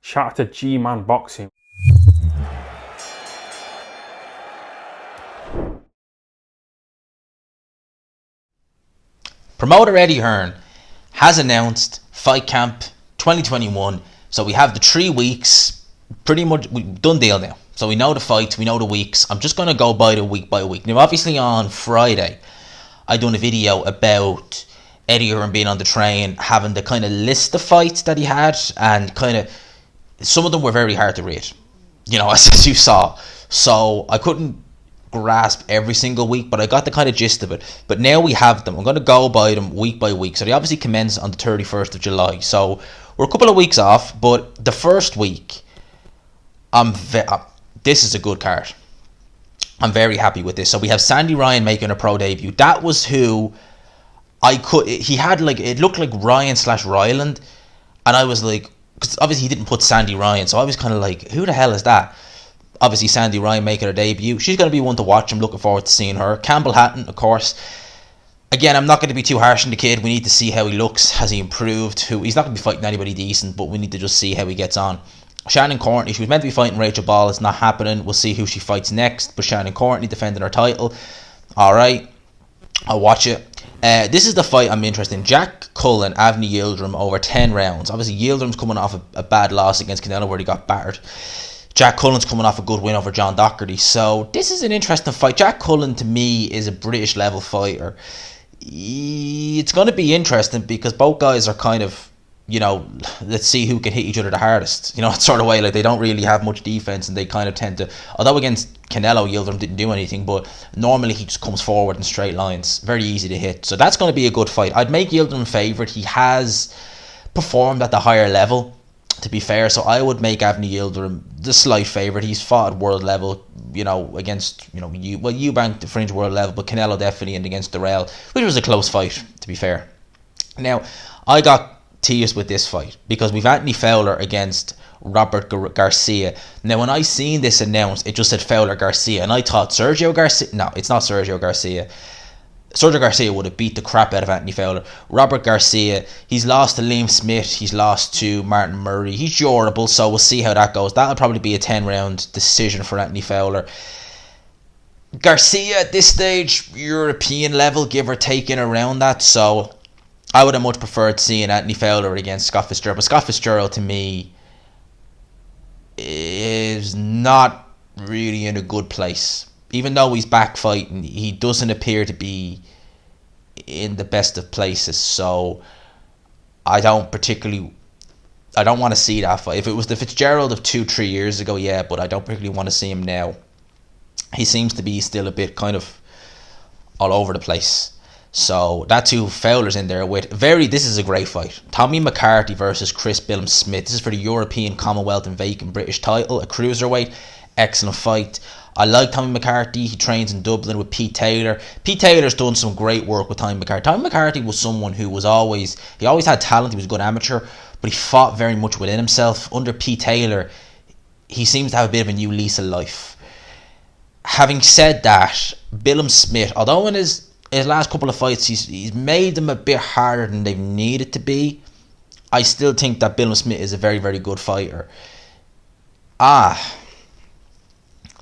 Shout out to G-Man Boxing. Promoter Eddie Hearn has announced Fight Camp 2021. So we have the 3 weeks, pretty much done deal now. So we know the fights, we know the weeks. I'm just going to go by week. Now obviously on Friday, I done a video about Eddie Hearn being on the train, having the kind of list of fights that he had, and kind of, some of them were very hard to read, as you saw. So I couldn't grasp every single week, but I got the kind of gist of it. But now we have them. I'm going to go by them week by week. So they obviously commence on the 31st of July. So we're a couple of weeks off, but the first week, this is a good card. I'm very happy with this. So we have Sandy Ryan making a pro debut. That was who he had, like, it looked like Ryan/Ryland, and I was like, because obviously he didn't put Sandy Ryan, so I was kind of like, who the hell is that? Obviously Sandy Ryan making her debut. She's going to be one to watch. I'm looking forward to seeing her. Campbell Hatton, of course. Again, I'm not going to be too harsh on the kid. We need to see how he looks. Has he improved? He's not going to be fighting anybody decent, but we need to just see how he gets on. Shannon Courtney, she was meant to be fighting Rachel Ball. It's not happening. We'll see who she fights next. But Shannon Courtney defending her title. Alright, I'll watch it. This is the fight I'm interested in. Jack Cullen, Avni Yildirim over 10 rounds. Obviously Yildirim's coming off a bad loss against Canelo where he got battered. Jack Cullen's coming off a good win over John Doherty. So this is an interesting fight. Jack Cullen, to me, is a British level fighter. It's going to be interesting because both guys are kind of, let's see who can hit each other the hardest. It's sort of way, like, they don't really have much defense, and they kind of tend to, although against Canelo, Yildirim didn't do anything, but normally he just comes forward in straight lines. Very easy to hit. So that's going to be a good fight. I'd make Yildirim favourite. He has performed at the higher level, to be fair, so I would make Avni Yildirim the slight favourite. He's fought at world level, against, Eubank, the fringe world level, but Canelo definitely, and against Durrell, which was a close fight, to be fair. Now, I got teased with this fight because we've Anthony Fowler against Robert Garcia. Now, when I seen this announced, it just said Fowler Garcia, and I thought Sergio Garcia. No, it's not Sergio Garcia. Sergio Garcia would have beat the crap out of Anthony Fowler. Robert Garcia, he's lost to Liam Smith, he's lost to Martin Murray. He's durable, so we'll see how that goes. That'll probably be a 10-round decision for Anthony Fowler. Garcia at this stage, European level, give or take, in around that, so I would have much preferred seeing Anthony Fowler against Scott Fitzgerald. But Scott Fitzgerald, to me, is not really in a good place. Even though he's back fighting, he doesn't appear to be in the best of places. So I don't want to see that fight. If it was the Fitzgerald of 2-3 years ago, yeah, but I don't particularly want to see him now. He seems to be still a bit kind of all over the place. So that's who Fowler's in there with. This is a great fight. Tommy McCarthy versus Chris Billum-Smith. This is for the European, Commonwealth and vacant British title, a cruiserweight. Excellent fight. I like Tommy McCarthy. He trains in Dublin with Pete Taylor. Pete Taylor's done some great work with Tommy McCarthy. Tommy McCarthy was someone who was always had talent. He was a good amateur, but he fought very much within himself. Under Pete Taylor, he seems to have a bit of a new lease of life. Having said that, Billum-Smith, although in his last couple of fights he's made them a bit harder than they've needed to be, I still think that Billum-Smith is a very, very good fighter.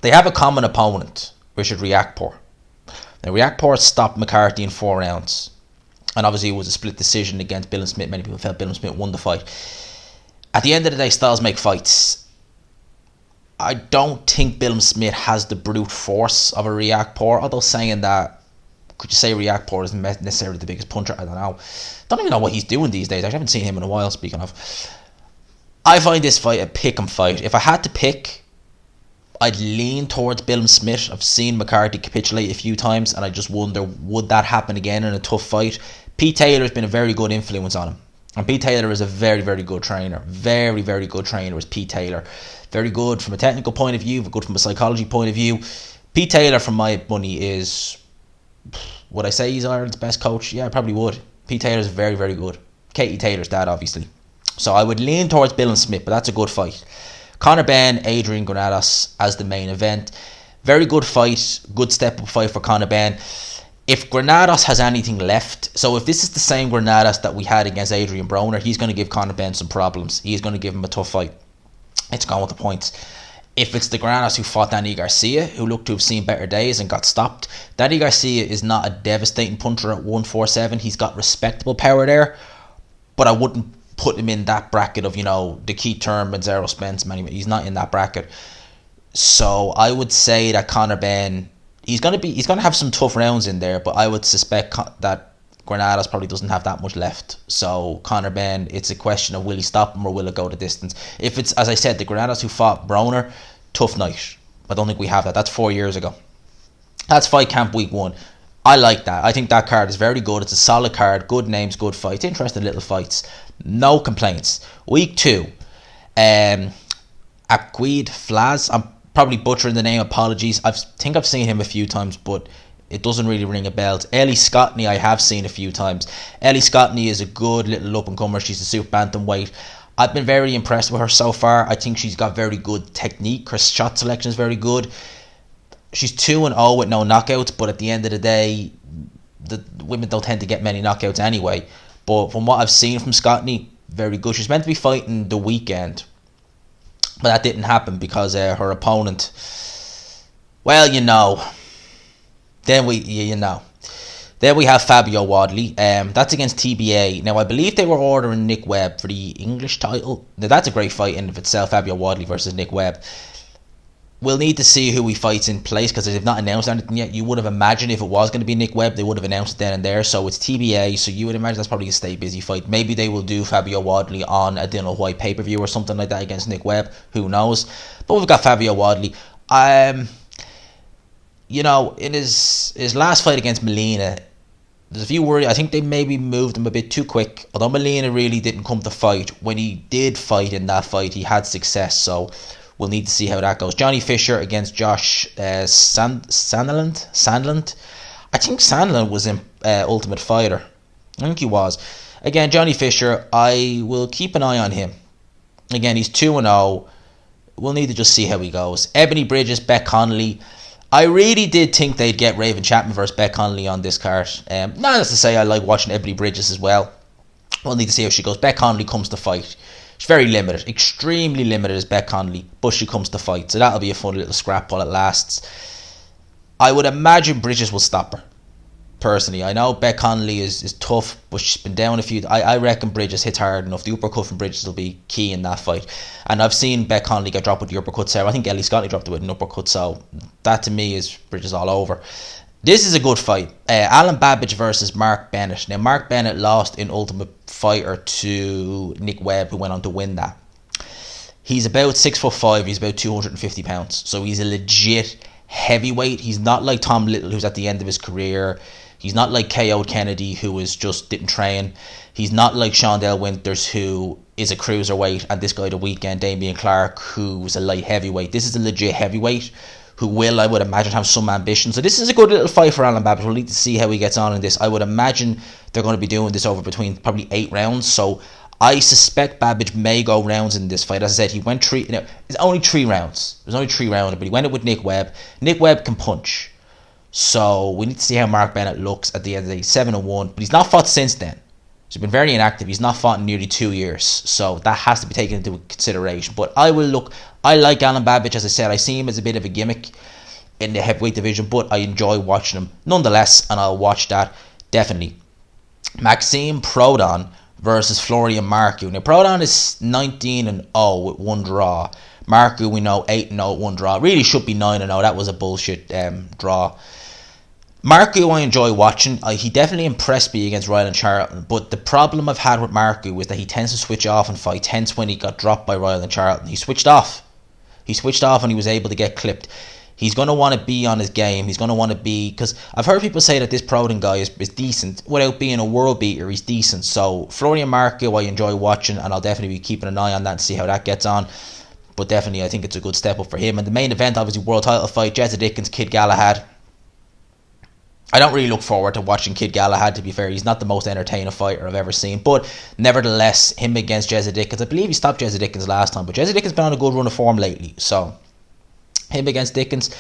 They have a common opponent, Richard Riakporhe. Now, Riakporhe stopped McCarthy in 4 rounds. And obviously it was a split decision against Billum-Smith. Many people felt Billum-Smith won the fight. At the end of the day, styles make fights. I don't think Billum-Smith has the brute force of a Riakporhe. Although saying that, could you say Riakporhe isn't necessarily the biggest puncher? I don't know. Don't even know what he's doing these days. I haven't seen him in a while, speaking of. I find this fight a pick-em fight. If I had to pick, I'd lean towards Billum-Smith. I've seen McCarthy capitulate a few times, and I just wonder, would that happen again in a tough fight? Pete Taylor's been a very good influence on him. And Pete Taylor is a very, very good trainer. Very, very good trainer is Pete Taylor. Very good from a technical point of view, but good from a psychology point of view. Pete Taylor, from my money, is... Would I say he's Ireland's best coach? Yeah, I probably would. Pete Taylor's very, very good. Katie Taylor's dad, obviously. So I would lean towards Billum-Smith, but that's a good fight. Conor Benn, Adrian Granados as the main event. Very good fight. Good step-up fight for Conor Benn. If Granados has anything left, so if this is the same Granados that we had against Adrian Broner, he's going to give Conor Benn some problems. He's going to give him a tough fight. It's going with the points. If it's the Granados who fought Danny Garcia, who looked to have seen better days and got stopped, Danny Garcia is not a devastating puncher at 147. He's got respectable power there, but I wouldn't put him in that bracket of, you know, the Keith Turnbull, Errol Spence. He's not in that bracket. So I would say that Conor Benn, he's gonna have some tough rounds in there, but I would suspect that Granados probably doesn't have that much left. So Conor Benn, it's a question of will he stop him or will it go the distance. If it's, as I said, the Granados who fought Broner, tough night. I don't think we have that. That's 4 years ago. That's Fight Camp Week 1. I like that. I think that card is very good. It's a solid card. Good names, good fights. Interesting little fights. No complaints. Week 2. Aquid Flaz. I'm probably butchering the name. Apologies. I think I've seen him a few times, but it doesn't really ring a bell. Ellie Scottney I have seen a few times. Ellie Scottney is a good little up-and-comer. She's a super bantamweight. I've been very impressed with her so far. I think she's got very good technique. Her shot selection is very good. She's 2-0 with no knockouts, but at the end of the day, the women don't tend to get many knockouts anyway. But from what I've seen from Scottney, very good. She's meant to be fighting the weekend, but that didn't happen because her opponent, well, you know. Then we have Fabio Wadley. That's against TBA. Now, I believe they were ordering Nick Webb for the English title. Now, that's a great fight in of itself, Fabio Wadley versus Nick Webb. We'll need to see who he fights in place because they've not announced anything yet. You would have imagined if it was going to be Nick Webb, they would have announced it then and there. So it's TBA, so you would imagine that's probably a stay busy fight. Maybe they will do Fabio Wadley on a Dana White pay-per-view or something like that against Nick Webb. Who knows? But we've got Fabio Wadley. You know, in his last fight against Molina, there's a few worries. I think they maybe moved him a bit too quick. Although Molina really didn't come to fight, when he did fight in that fight, he had success. So we'll need to see how that goes. Johnny Fisher against Josh Sandland. I think Sandland was in Ultimate Fighter. I think he was. Again, Johnny Fisher, I will keep an eye on him. Again, he's 2-0. We'll need to just see how he goes. Ebony Bridges, Beck Connolly. I really did think they'd get Raven Chapman versus Beck Connolly on this card. Not as to say I like watching Ebony Bridges as well. We'll need to see how she goes. Beck Connolly comes to fight. She's very limited. Extremely limited is Beck Connolly. But she comes to fight. So that'll be a fun little scrap while it lasts. I would imagine Bridges will stop her. Personally, I know Beck Connolly is tough, but she's been down a few. I reckon Bridges hits hard enough. The uppercut from Bridges will be key in that fight. And I've seen Beck Connolly get dropped with the uppercut. So I think Ellie Scottney dropped it with an uppercut. So that to me is Bridges all over. This is a good fight. Alan Babbage versus Mark Bennett. Now, Mark Bennett lost in Ultimate Fighter to Nick Webb, who went on to win that. He's about 6'5". He's about 250 pounds. So he's a legit heavyweight. He's not like Tom Little, who's at the end of his career. He's not like KO Kennedy, who didn't train. He's not like Shondell Winters, who is a cruiserweight, and this guy the weekend, Damian Clark, who's a light heavyweight. This is a legit heavyweight who will, I would imagine, have some ambition. So this is a good little fight for Alan Babbage. We'll need to see how he gets on in this. I would imagine they're going to be doing this over between probably 8 rounds. So I suspect Babbage may go rounds in this fight. As I said, he went 3. It's only 3 rounds. It was only 3 rounds, but he went it with Nick Webb. Nick Webb can punch. So we need to see how Mark Bennett looks at the end of the day. 7-1, but he's not fought since then. He's been very inactive. He's not fought in nearly 2 years. So that has to be taken into consideration. But I like Alan Babbage, as I said. I see him as a bit of a gimmick in the heavyweight division, but I enjoy watching him nonetheless, and I'll watch that definitely. Maxime Prodon versus Florian Marku. Now, Prodon is 19-0 with 1 draw. Marku, we know, 8-0 with 1 draw. Really should be 9-0. That was a bullshit draw. Marku, I enjoy watching. He definitely impressed me against Ryland Charlton, but the problem I've had with Marku is that he tends to switch off in fights. Hence, when he got dropped by Ryland Charlton, he switched off. And he was able to get clipped. He's going to want to be on his game. He's going to want to be, because I've heard people say that this Prodon guy is decent. Without being a world beater, he's decent. So Florian Marku, I enjoy watching, and I'll definitely be keeping an eye on that and see how that gets on. But definitely, I think it's a good step up for him. And the main event, obviously, world title fight, Jezza Dickens, Kid Galahad. I don't really look forward to watching Kid Galahad, to be fair. He's not the most entertaining fighter I've ever seen. But nevertheless, him against Jezza Dickens. I believe he stopped Jezza Dickens last time. But Jezza Dickens has been on a good run of form lately. So, him against Dickens,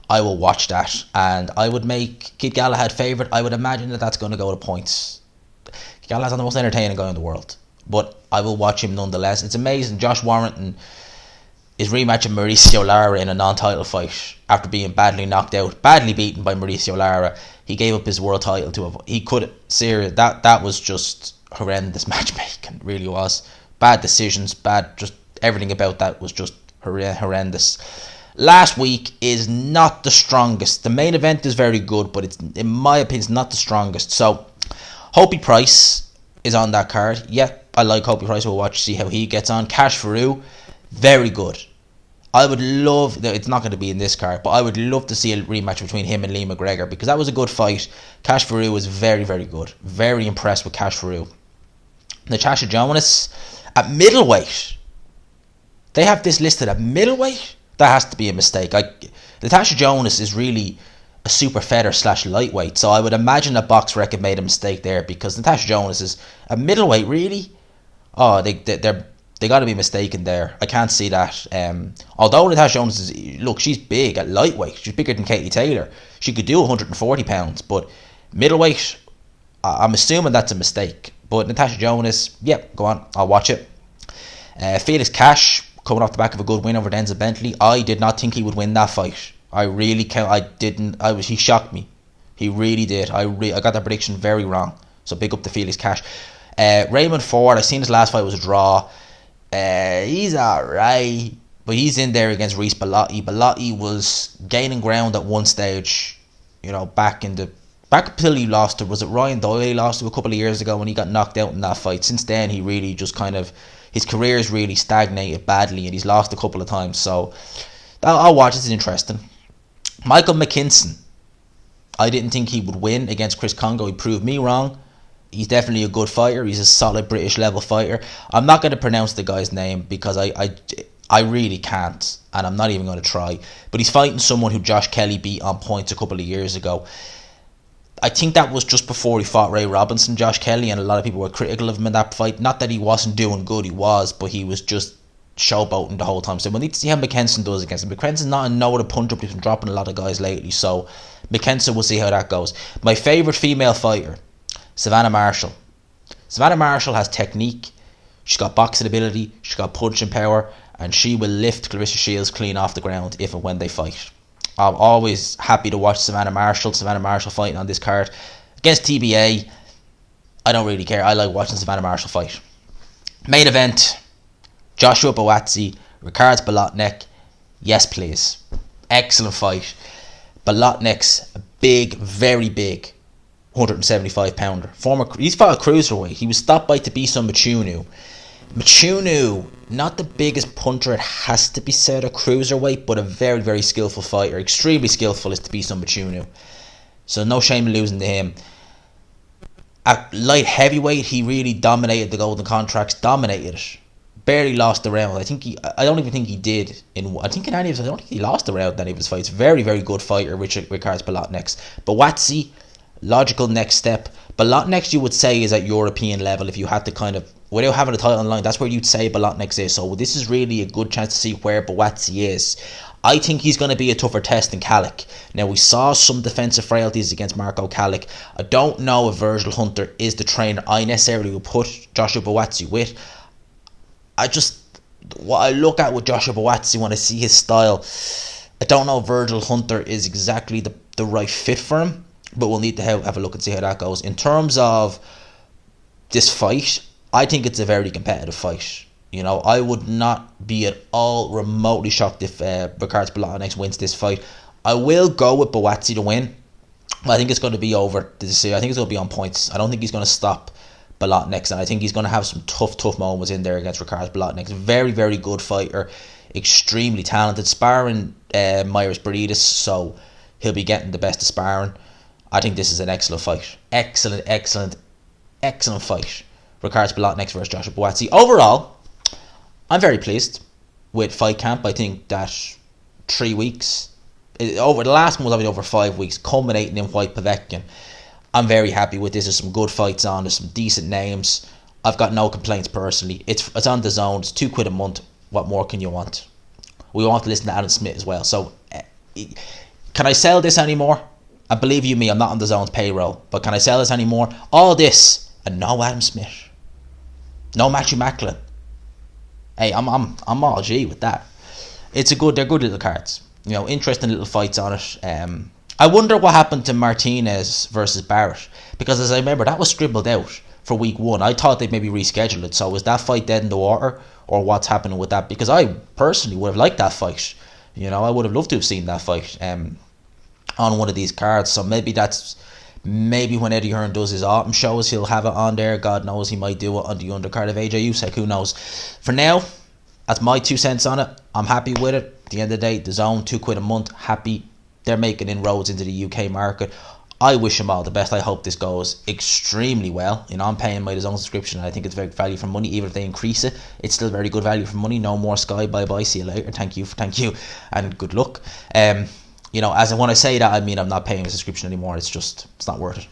I will watch that. And I would make Kid Galahad favourite. I would imagine that that's going to go to points. Kid Galahad's not the most entertaining guy in the world. But I will watch him nonetheless. It's amazing. Josh Warrington, is rematching Mauricio Lara in a non-title fight after being badly knocked out, badly beaten by Mauricio Lara. He gave up his world title to him. He could serious. That was just horrendous matchmaking. It really was. Bad decisions, just everything about that was just horrendous. Last week is not the strongest. The main event is very good, but it's, in my opinion, it's not the strongest. So, Hopey Price is on that card. Yeah, I like Hopey Price. We'll watch, see how he gets on. Cash Farouk, very good. I would love, it's not going to be in this card, but I would love to see a rematch between him and Lee McGregor, because that was a good fight. Cash Farouk was very, very good. Very impressed with Cash Farouk. Natasha Jonas at middleweight. They have this listed at middleweight? That has to be a mistake. Natasha Jonas is really a super feather / lightweight, so I would imagine that Box Record made a mistake there, because Natasha Jonas is a middleweight, really? Oh, they got to be mistaken there. I can't see that. Although Natasha Jonas is, look, she's big at lightweight. She's bigger than Katie Taylor. She could do 140 pounds, but middleweight, I'm assuming that's a mistake. But Natasha Jonas, yep, go on, I'll watch it. Felix Cash, coming off the back of a good win over Denzel Bentley. I did not think he would win that fight. I really can't. He shocked me. He really did. I got that prediction very wrong. So big up to Felix Cash. Raymond Ford, I seen his last fight was a draw. He's alright, but he's in there against Reece Bellotti. Bellotti was gaining ground at one stage, back until he lost to, was it Ryan Doyle he lost to a couple of years ago when he got knocked out in that fight. Since then, he really just his career's really stagnated badly, and he's lost a couple of times. So I'll watch. It's interesting. Michael McKinson, I didn't think he would win against Chris Congo. He proved me wrong. He's definitely a good fighter. He's a solid British level fighter. I'm not going to pronounce the guy's name because I really can't, and I'm not even going to try. But he's fighting someone who Josh Kelly beat on points a couple of years ago. I think that was just before he fought Ray Robinson, Josh Kelly, and a lot of people were critical of him in that fight. Not that he wasn't doing good, he was, but he was just showboating the whole time. So we need to see how McKenson does against him. McKenson's not a no to punch up. He's been dropping a lot of guys lately, so McKenson, we'll see how that goes. My favourite female fighter, Savannah Marshall. Savannah Marshall has technique. She's got boxing ability. She's got punching power, and she will lift Clarissa Shields clean off the ground if and when they fight. I'm always happy to watch Savannah Marshall fighting on this card. Against TBA, I don't really care. I like watching Savannah Marshall fight. Main event, Joshua Buatsi, Ricards Bolotnik. Yes, please. Excellent fight. Bolotnik's a big, very big 175 pounder. He's fought a cruiserweight. He was stopped by Tabisa Machunu. Machunu, not the biggest puncher, it has to be said, a cruiserweight, but a very, very skillful fighter. Extremely skillful is Tabisa Machunu. So no shame in losing to him. At light heavyweight, he really dominated the Golden Contracts. Dominated it. Barely lost the round. I don't even think he did. I don't think he lost the round in any of his fights. Very, very good fighter, Ricards Bolotnik. Buatsi, logical next step. Bolotnik, you would say, is at European level if you had to without having a title on line, that's where you'd say Bolotnik is. So this is really a good chance to see where Buatsi is. I think he's going to be a tougher test than Kalik. Now, we saw some defensive frailties against Marco Kalik. I don't know if Virgil Hunter is the trainer I necessarily would put Joshua Buatsi with. What I look at with Joshua Buatsi when I see his style, I don't know if Virgil Hunter is exactly the right fit for him, but we'll need to have a look and see how that goes. In terms of this fight, I think it's a very competitive fight. I would not be at all remotely shocked if Ricards Bolotnik wins this fight. I will go with Buatsi to win. I think it's going to be over the decision. I think it's going to be on points. I don't think he's going to stop Bolotnik, and I think he's going to have some tough moments in there against Ricards Bolotnik. Very, very good fighter. Extremely talented. Sparring Myers Barides, so he'll be getting the best of sparring. I think this is an excellent fight. Excellent fight. Ricards Bolotnik versus Joshua Buatsi. Overall, I'm very pleased with Fight Camp. I think that 3 weeks, over the last month, over 5 weeks, culminating in White Pavilion. I'm very happy with this. There's some good fights on. There's some decent names. I've got no complaints personally. It's on the zone. It's £2 a month. What more can you want? We want to listen to Adam Smith as well. So, can I sell this anymore? I believe you me, I'm not on the zone's payroll. But can I sell this anymore? All this and no Adam Smith. No Matthew Macklin. Hey, I'm all G with that. they're good little cards. You know, interesting little fights on it. I wonder what happened to Martinez versus Barrett, because as I remember, that was scribbled out for week 1. I thought they'd maybe reschedule it. So is that fight dead in the water, or what's happening with that? Because I personally would have liked that fight. You know, I would have loved to have seen that fight on one of these cards. So maybe when Eddie Hearn does his autumn shows, he'll have it on there. God knows, he might do it on the undercard of AJ Usyk. Who knows? For now, that's my 2 cents on it. I'm happy with it. At the end of the day, the zone, £2 a month, happy. They're making inroads into the UK market. I wish them all the best. I hope this goes extremely well. You know, I'm paying my DAZN subscription, and I think it's very value for money. Even if they increase it, it's still very good value for money. No more Sky, bye bye, see you later. Thank you, and good luck. You know, when I say that, I mean I'm not paying a subscription anymore. It's not worth it.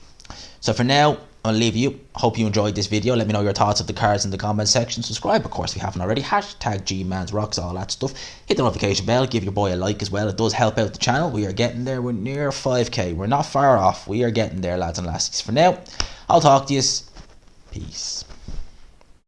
So for now, I'll leave you. Hope you enjoyed this video. Let me know your thoughts of the cards in the comment section. Subscribe, of course, if you haven't already. Hashtag GMansRocks, all that stuff. Hit the notification bell. Give your boy a like as well. It does help out the channel. We are getting there. We're near 5k. We're not far off. We are getting there, lads and lassies. For now, I'll talk to you. Peace.